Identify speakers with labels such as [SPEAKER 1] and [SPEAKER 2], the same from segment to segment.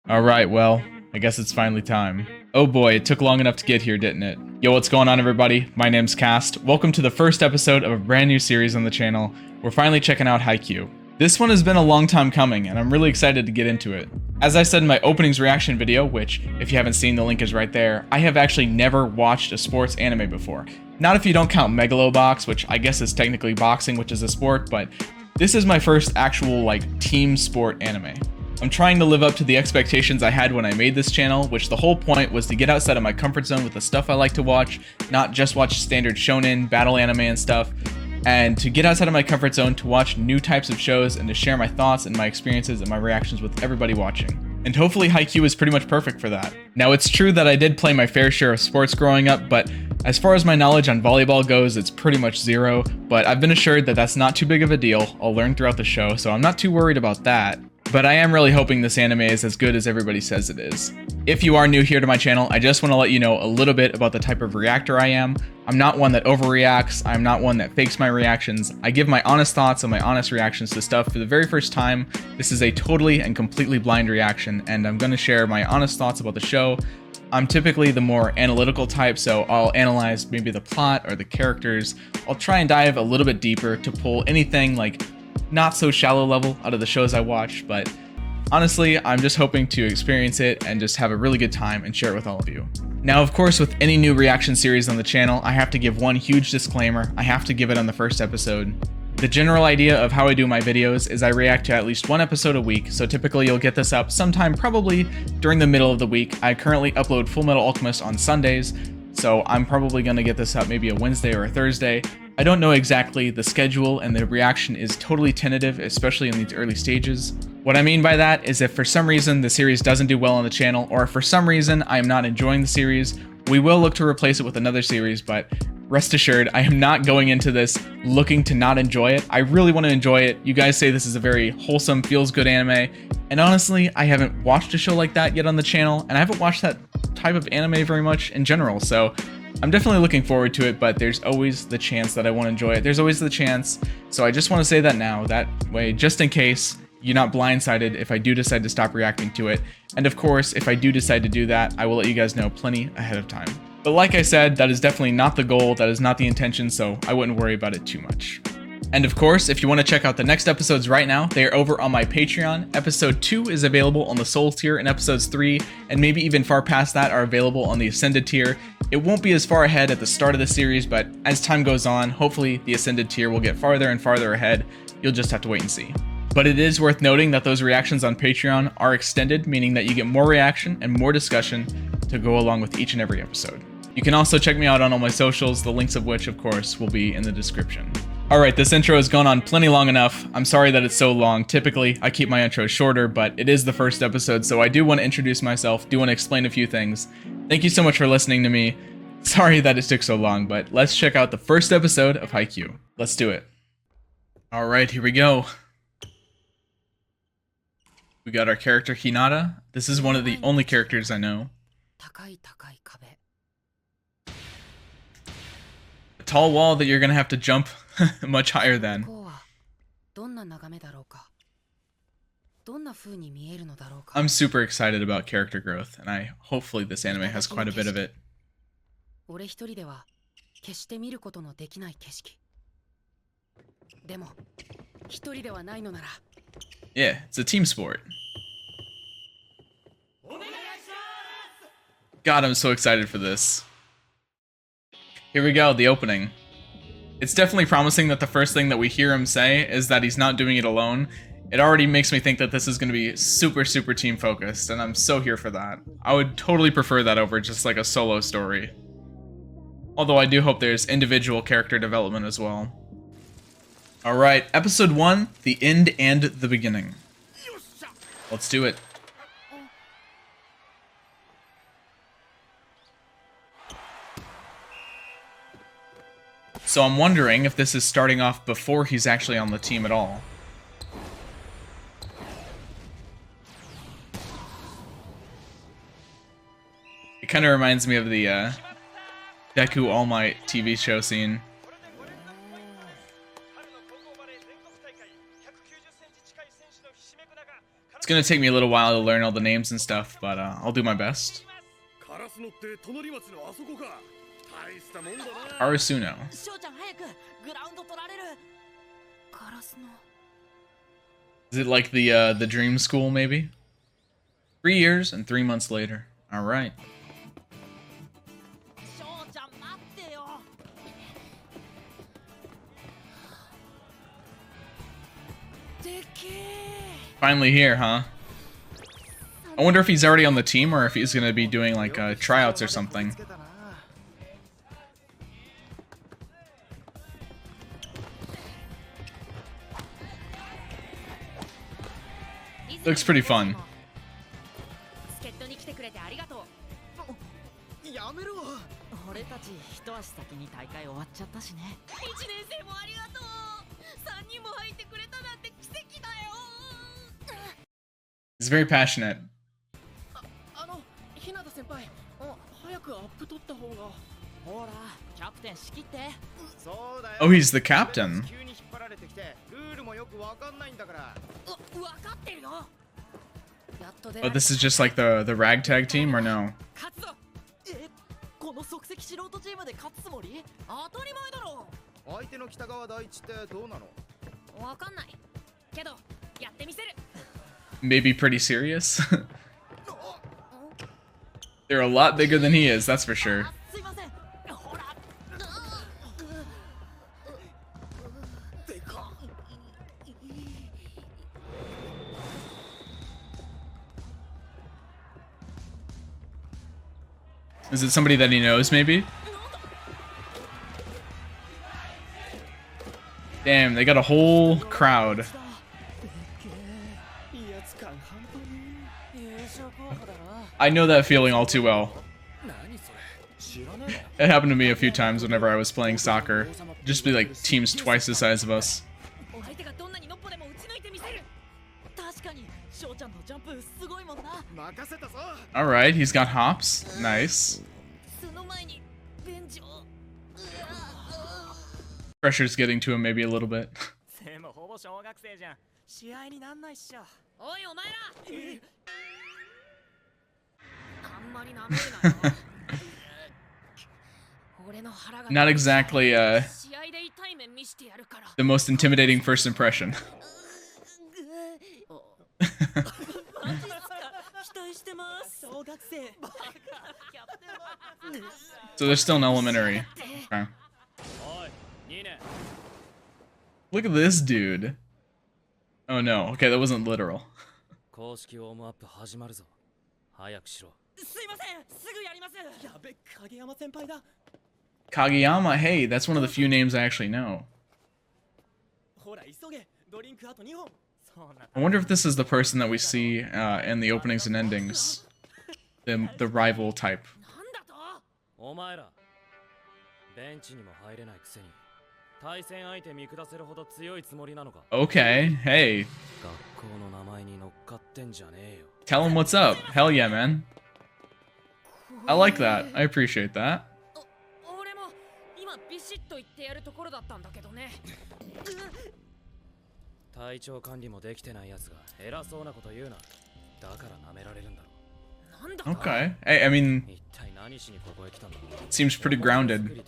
[SPEAKER 1] Alright, well, I guess it's finally time. Oh boy, it took long enough to get here, didn't it? Yo, what's going on everybody? My name's Cast. Welcome to the first episode of a brand new series on the channel. We're finally checking out Haikyuu. This one has been a long time coming, and I'm really excited to get into it. As I said in my openings reaction video, which, if you haven't seen, the link is right there, I have actually never watched a sports anime before. Not if you don't count Megalobox, which I guess is technically boxing, which is a sport, but this is my first actual, team sport anime. I'm trying to live up to the expectations I had when I made this channel, which the whole point was to get outside of my comfort zone with the stuff I like to watch, not just watch standard shonen, battle anime and stuff, and to get outside of my comfort zone to watch new types of shows and to share my thoughts and my experiences and my reactions with everybody watching. And hopefully Haikyuu is pretty much perfect for that. Now it's true that I did play my fair share of sports growing up, but as far as my knowledge on volleyball goes, it's pretty much zero, but I've been assured that that's not too big of a deal. I'll learn throughout the show, so I'm not too worried about that. But I am really hoping this anime is as good as everybody says it is. If you are new here to my channel, I just want to let you know a little bit about the type of reactor I am. I'm not one that overreacts, I'm not one that fakes my reactions. I give my honest thoughts and my honest reactions to stuff for the very first time. This is a totally and completely blind reaction, and I'm going to share my honest thoughts about the show. I'm typically the more analytical type, so I'll analyze maybe the plot or the characters. I'll try and dive a little bit deeper to pull anything not so shallow level out of the shows I watch, but honestly, I'm just hoping to experience it and just have a really good time and share it with all of you. Now, of course, with any new reaction series on the channel, I have to give one huge disclaimer. I have to give it on the first episode. The general idea of how I do my videos is I react to at least one episode a week, so typically you'll get this up sometime probably during the middle of the week. I currently upload Fullmetal Alchemist on Sundays, so I'm probably going to get this up maybe a Wednesday or a Thursday. I don't know exactly the schedule, and the reaction is totally tentative, especially in these early stages. What I mean by that is if for some reason the series doesn't do well on the channel, or if for some reason I am not enjoying the series, we will look to replace it with another series, but rest assured, I am not going into this looking to not enjoy it. I really want to enjoy it. You guys say this is a very wholesome, feels-good anime, and honestly, I haven't watched a show like that yet on the channel, and I haven't watched that type of anime very much in general, so I'm definitely looking forward to it, but there's always the chance that I won't enjoy it. There's always the chance, so I just want to say that now, that way, just in case you're not blindsided if I do decide to stop reacting to it. And of course, if I do decide to do that, I will let you guys know plenty ahead of time. But like I said, that is definitely not the goal, that is not the intention, so I wouldn't worry about it too much. And of course, if you want to check out the next episodes right now, they are over on my Patreon. Episode 2 is available on the Soul tier, and episodes 3, and maybe even far past that, are available on the Ascended tier. It won't be as far ahead at the start of the series, but as time goes on, hopefully the Ascended tier will get farther and farther ahead. You'll just have to wait and see. But it is worth noting that those reactions on Patreon are extended, meaning that you get more reaction and more discussion to go along with each and every episode. You can also check me out on all my socials, the links of which, of course, will be in the description. Alright, this intro has gone on plenty long enough. I'm sorry that it's so long. Typically, I keep my intros shorter, but it is the first episode, so I do want to introduce myself, do want to explain a few things. Thank you so much for listening to me. Sorry that it took so long, but let's check out the first episode of Haikyuu. Let's do it. Alright, here we go. We got our character Hinata. This is one of the only characters I know. A tall wall that you're gonna have to jump much higher than. I'm super excited about character growth, and hopefully this anime has quite a bit of it. Yeah, it's a team sport. God, I'm so excited for this. Here we go, the opening. It's definitely promising that the first thing that we hear him say is that he's not doing it alone. It already makes me think that this is going to be super, super team focused, and I'm so here for that. I would totally prefer that over just like a solo story. Although I do hope there's individual character development as well. Alright, episode 1, the end and the beginning. Let's do it. So I'm wondering if this is starting off before he's actually on the team at all. It kind of reminds me of the Deku All Might TV show scene. gonna take me a little while to learn all the names and stuff, but I'll do my best. Arasuno. Is it like the dream school, maybe? 3 years and 3 months later. All right. Finally here, huh? I wonder if he's already on the team or if he's gonna be doing like tryouts or something. Looks pretty fun. He's very passionate. Oh, he's the captain. Oh, this is just like the ragtag team, or no? Maybe pretty serious. They're a lot bigger than he is, that's for sure. Is it somebody that he knows, maybe? Damn, they got a whole crowd. I know that feeling all too well. It happened to me a few times whenever I was playing soccer. Just be like teams twice the size of us. Alright, he's got hops. Nice. Pressure's getting to him maybe a little bit. Not exactly the most intimidating first impression. So they're still in elementary. Okay. Look at this dude. Oh no, okay, that wasn't literal. Kageyama, hey, that's one of the few names I actually know. I wonder if this is the person that we see in the openings and endings. The rival type. Okay, hey. Tell him what's up. Hell yeah, man. I like that. I appreciate that. Okay. Hey, I mean, seems pretty grounded.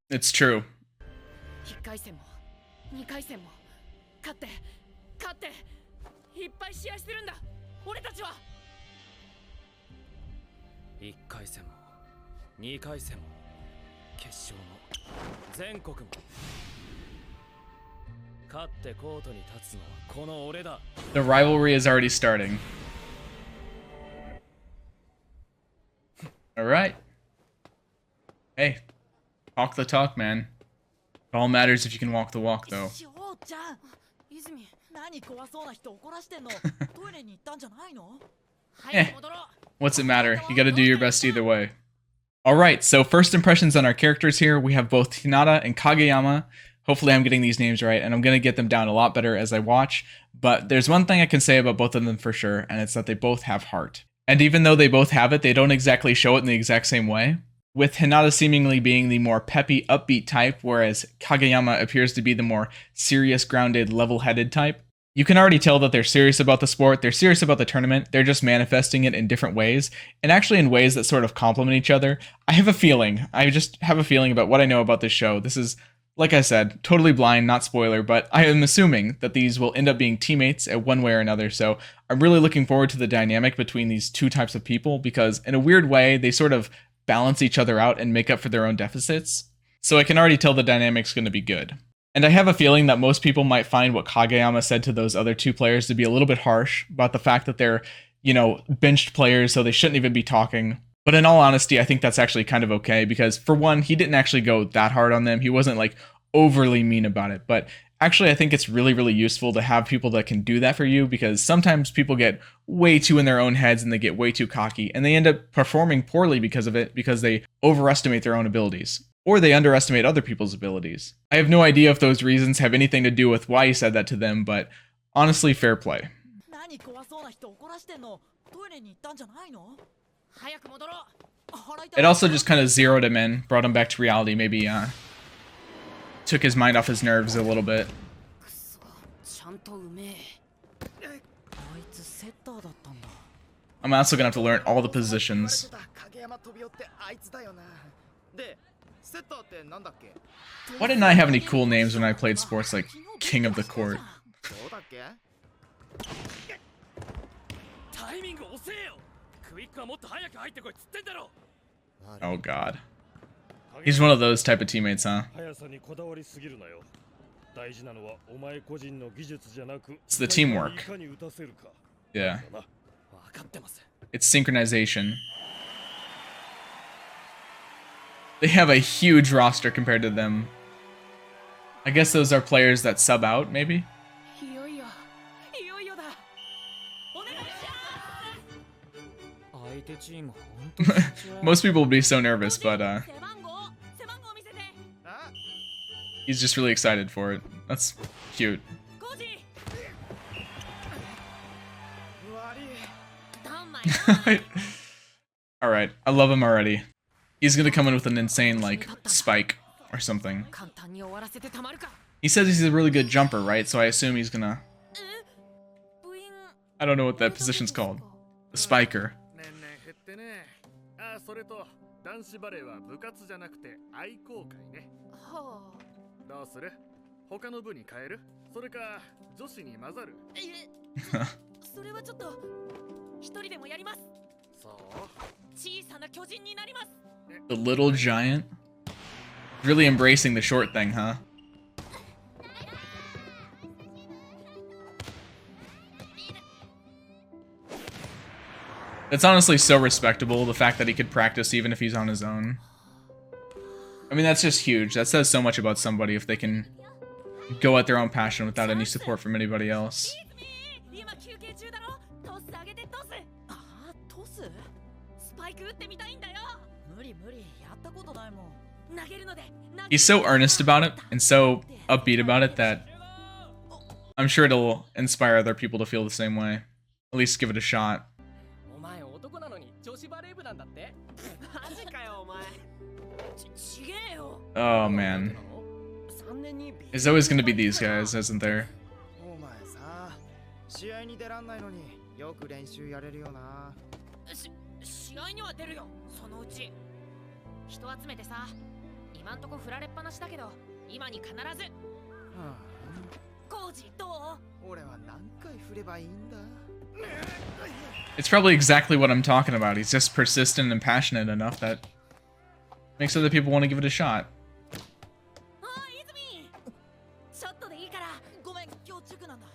[SPEAKER 1] It's true. The rivalry is already starting. Alright. Hey. Talk the talk, man. It all matters if you can walk the walk, though. Eh. What's it matter? You gotta do your best either way. Alright, so first impressions on our characters here. We have both Hinata and Kageyama. Hopefully I'm getting these names right, and I'm going to get them down a lot better as I watch. But there's one thing I can say about both of them for sure, and it's that they both have heart. And even though they both have it, they don't exactly show it in the exact same way. With Hinata seemingly being the more peppy, upbeat type, whereas Kageyama appears to be the more serious, grounded, level-headed type. You can already tell that they're serious about the sport, they're serious about the tournament, they're just manifesting it in different ways, and actually in ways that sort of complement each other. I just have a feeling about what I know about this show. This is, like I said, totally blind, not spoiler, but I am assuming that these will end up being teammates at one way or another, so I'm really looking forward to the dynamic between these two types of people, because in a weird way, they sort of balance each other out and make up for their own deficits. So I can already tell the dynamic's going to be good. And I have a feeling that most people might find what Kageyama said to those other two players to be a little bit harsh about the fact that they're, benched players, so they shouldn't even be talking. But in all honesty, I think that's actually kind of okay, because for one, he didn't actually go that hard on them. He wasn't like overly mean about it. But actually, I think it's really, really useful to have people that can do that for you, because sometimes people get way too in their own heads and they get way too cocky, and they end up performing poorly because of it, because they overestimate their own abilities. Or they underestimate other people's abilities. I have no idea if those reasons have anything to do with why he said that to them, but honestly, fair play. It also just kind of zeroed him in, brought him back to reality, maybe took his mind off his nerves a little bit. I'm also gonna have to learn all the positions. Why didn't I have any cool names when I played sports like King of the Court? Oh god. He's one of those type of teammates, huh? It's the teamwork. Yeah. It's synchronization. They have a huge roster compared to them. I guess those are players that sub out, maybe? Most people would be so nervous, but he's just really excited for it. That's cute. Alright, I love him already. He's gonna come in with an insane, like, spike or something. He says he's a really good jumper, right? So I assume he's gonna... I don't know what that position's called. The spiker. The little giant? Really embracing the short thing, huh? It's honestly so respectable, the fact that he could practice even if he's on his own. I mean, that's just huge. That says so much about somebody if they can go at their own passion without any support from anybody else. He's so earnest about it and so upbeat about it that I'm sure it'll inspire other people to feel the same way. At least give it a shot. Oh man. There's always going to be these guys, isn't there? It's probably exactly what I'm talking about. He's just persistent and passionate enough that makes other people want to give it a shot.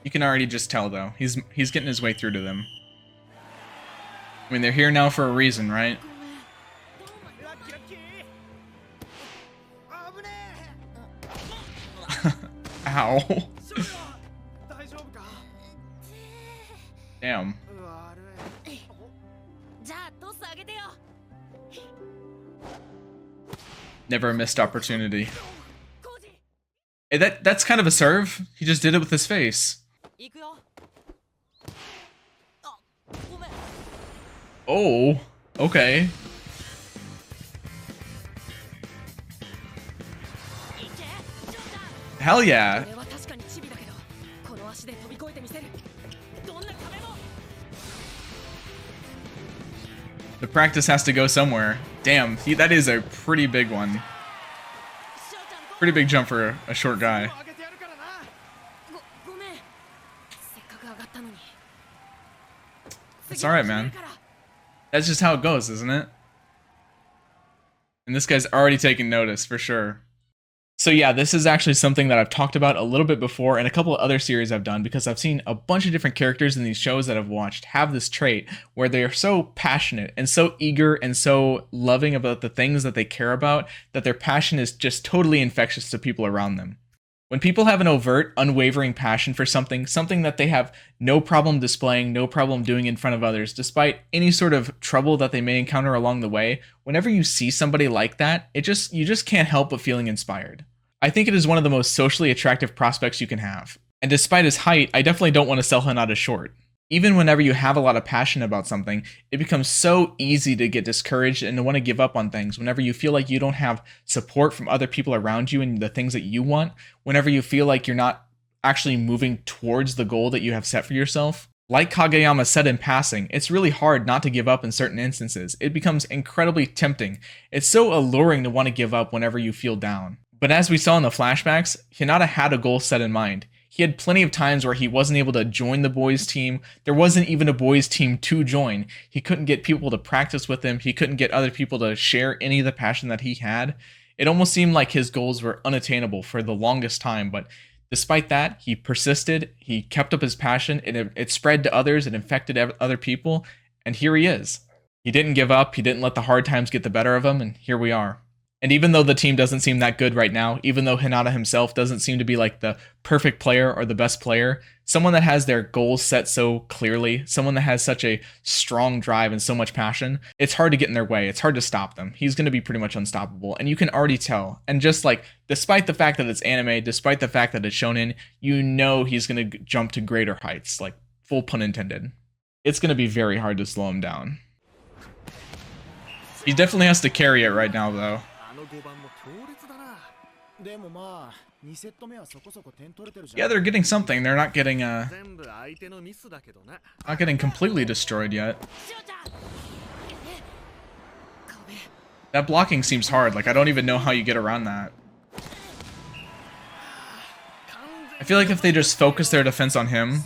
[SPEAKER 1] You can already just tell though. He's getting his way through to them. I mean, they're here now for a reason, right? Ow. Damn. Never a missed opportunity. Hey, that's kind of a serve. He just did it with his face. Oh, okay. Hell yeah. The practice has to go somewhere. Damn, that is a pretty big one. Pretty big jump for a short guy. It's alright, man. That's just how it goes, isn't it? And this guy's already taking notice, for sure. So yeah, this is actually something that I've talked about a little bit before in a couple of other series I've done, because I've seen a bunch of different characters in these shows that I've watched have this trait where they are so passionate and so eager and so loving about the things that they care about that their passion is just totally infectious to people around them. When people have an overt, unwavering passion for something that they have no problem displaying, no problem doing in front of others, despite any sort of trouble that they may encounter along the way, whenever you see somebody like that, you just can't help but feeling inspired. I think it is one of the most socially attractive prospects you can have. And despite his height, I definitely don't want to sell Hinata short. Even whenever you have a lot of passion about something, it becomes so easy to get discouraged and to want to give up on things whenever you feel like you don't have support from other people around you and the things that you want, whenever you feel like you're not actually moving towards the goal that you have set for yourself. Like Kageyama said in passing, it's really hard not to give up in certain instances. It becomes incredibly tempting. It's so alluring to want to give up whenever you feel down. But as we saw in the flashbacks, Hinata had a goal set in mind. He had plenty of times where he wasn't able to join the boys' team. There wasn't even a boys' team to join. He couldn't get people to practice with him. He couldn't get other people to share any of the passion that he had. It almost seemed like his goals were unattainable for the longest time, but despite that, he persisted, he kept up his passion, it spread to others, it infected other people, and here he is. He didn't give up, he didn't let the hard times get the better of him, and here we are. And even though the team doesn't seem that good right now, even though Hinata himself doesn't seem to be like the perfect player or the best player, someone that has their goals set so clearly, someone that has such a strong drive and so much passion, it's hard to get in their way. It's hard to stop them. He's going to be pretty much unstoppable. And you can already tell. And just like, despite the fact that it's anime, despite the fact that it's shonen, you know he's going to jump to greater heights, like full pun intended. It's going to be very hard to slow him down. He definitely has to carry it right now, though. Yeah, they're getting something. They're not getting completely destroyed yet. That blocking seems hard. Like, I don't even know how you get around that. I feel like if they just focus their defense on him,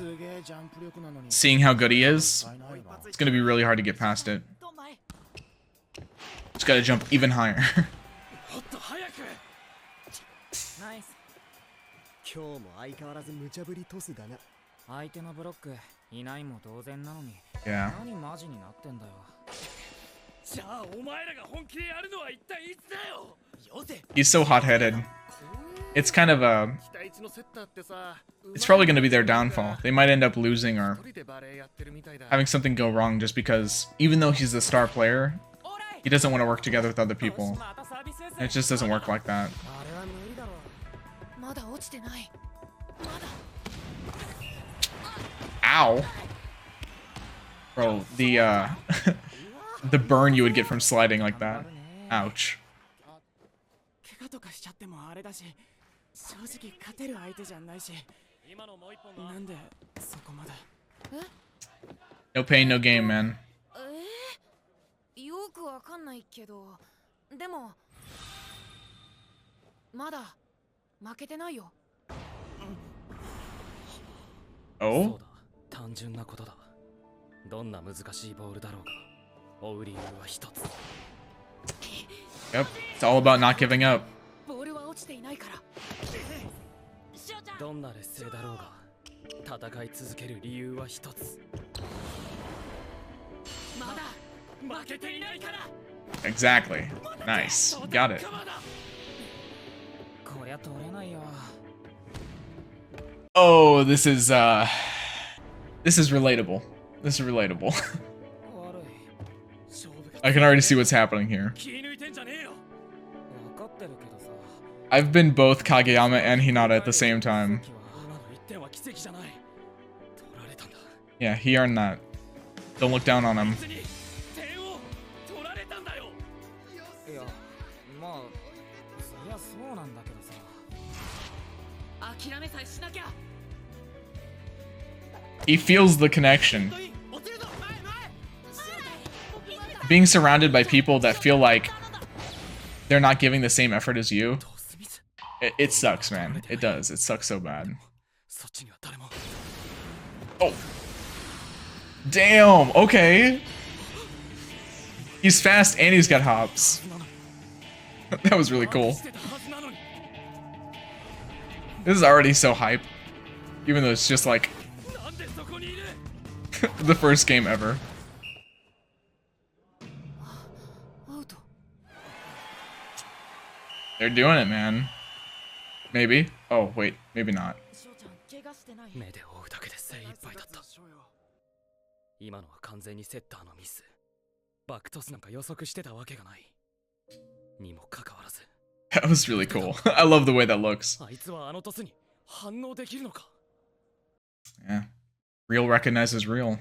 [SPEAKER 1] seeing how good he is, it's gonna be really hard to get past it. Just gotta jump even higher. Yeah. He's so hot-headed. It's kind of a... It's probably going to be their downfall. They might end up losing or having something go wrong just because, even though he's the star player, he doesn't want to work together with other people. It just doesn't work like that. Ow. Bro, the the burn you would get from sliding like that. Ouch. No pain, no gain, man. Oh? Yep, it's all about not giving up. Exactly. Nice. Got it. Oh, this is relatable. This is relatable. I can already see what's happening here. I've been both Kageyama and Hinata at the same time. Yeah, he earned that. Don't look down on him. He feels the connection. Being surrounded by people that feel like they're not giving the same effort as you, it sucks, man. It does. It sucks so bad. Oh. Damn, okay. He's fast and he's got hops. That was really cool. This is already so hype. Even though it's just like the first game ever. They're doing it, man. Maybe. Oh, wait. Maybe not. That was really cool. I love the way that looks. Yeah. Real recognizes real.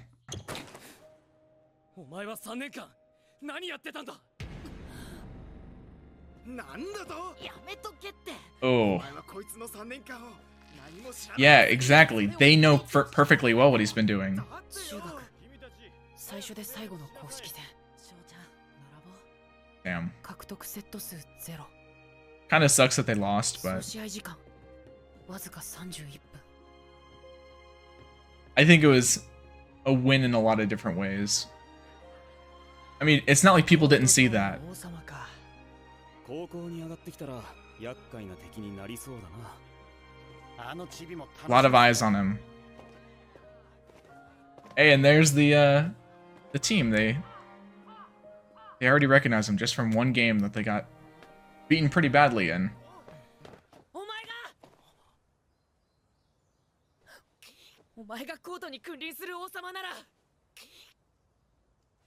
[SPEAKER 1] Oh. Yeah, exactly. They know perfectly well what he's been doing. Damn. Kind of sucks that they lost, but I think it was a win in a lot of different ways. I mean, it's not like people didn't see that. A lot of eyes on him. Hey, and there's the team. They already recognize him just from one game that they got beaten pretty badly in.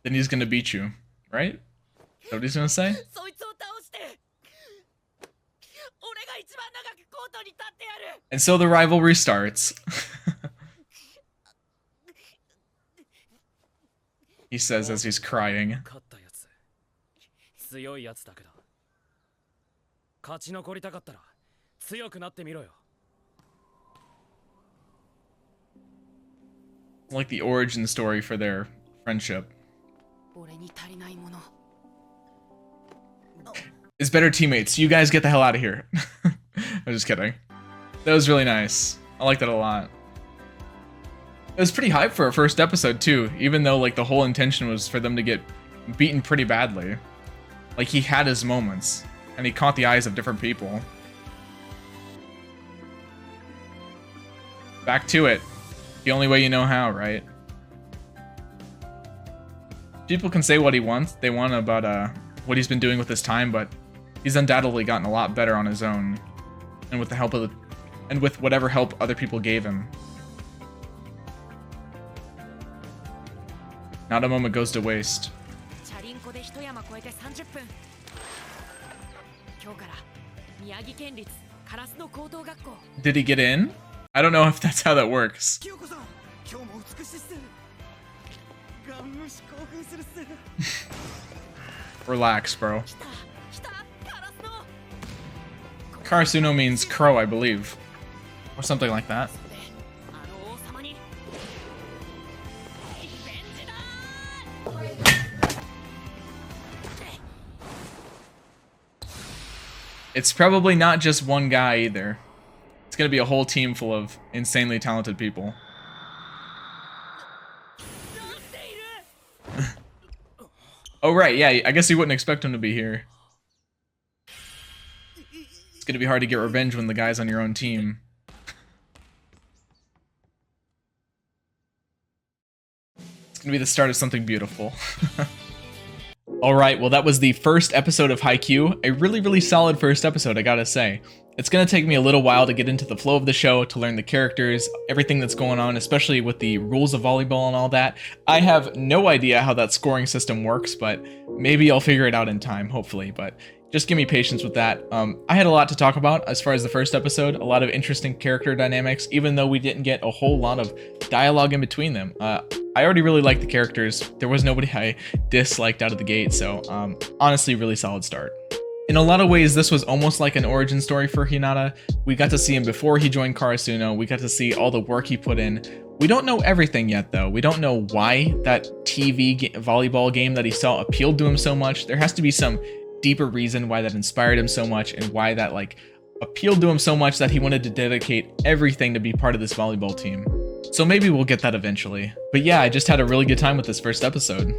[SPEAKER 1] Then he's gonna beat you, right? Is that what he's gonna say? And so the rivalry starts. He says as he's crying. Like the origin story for their friendship. Is better teammates. You guys get the hell out of here. I'm just kidding. That was really nice. I like that a lot. It was pretty hype for a first episode too, even though like the whole intention was for them to get beaten pretty badly. Like he had his moments, and he caught the eyes of different people. Back to it. The only way you know how, right? People can say what they want about what he's been doing with his time, but he's undoubtedly gotten a lot better on his own, and with the help of with whatever help other people gave him. Not a moment goes to waste. Did he get in? I don't know if that's how that works. Relax, bro. Karasuno means crow, I believe. Or something like that. It's probably not just one guy either. It's gonna be a whole team full of insanely talented people. Oh right, yeah, I guess you wouldn't expect him to be here. It's gonna be hard to get revenge when the guy's on your own team. It's gonna be the start of something beautiful. Alright, well that was the first episode of Haikyuu. A really, really solid first episode, I gotta say. It's gonna take me a little while to get into the flow of the show, to learn the characters, everything that's going on, especially with the rules of volleyball and all that. I have no idea how that scoring system works, but maybe I'll figure it out in time, hopefully. But just give me patience with that. I had a lot to talk about as far as the first episode, a lot of interesting character dynamics, even though we didn't get a whole lot of dialogue in between them. I already really liked the characters. There was nobody I disliked out of the gate, so honestly, really solid start. In a lot of ways, this was almost like an origin story for Hinata. We got to see him before he joined Karasuno. We got to see all the work he put in. We don't know everything yet, though. We don't know why that volleyball game that he saw appealed to him so much. There has to be some deeper reason why that inspired him so much and why that appealed to him so much that he wanted to dedicate everything to be part of this volleyball team. So maybe we'll get that eventually. But yeah, I just had a really good time with this first episode.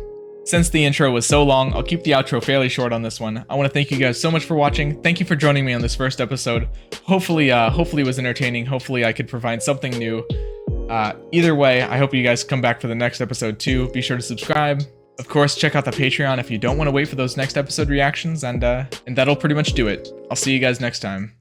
[SPEAKER 1] Since the intro was so long, I'll keep the outro fairly short on this one. I want to thank you guys so much for watching. Thank you for joining me on this first episode. Hopefully it was entertaining. Hopefully I could provide something new. Either way, I hope you guys come back for the next episode too. Be sure to subscribe. Of course, check out the Patreon if you don't want to wait for those next episode reactions, and that'll pretty much do it. I'll see you guys next time.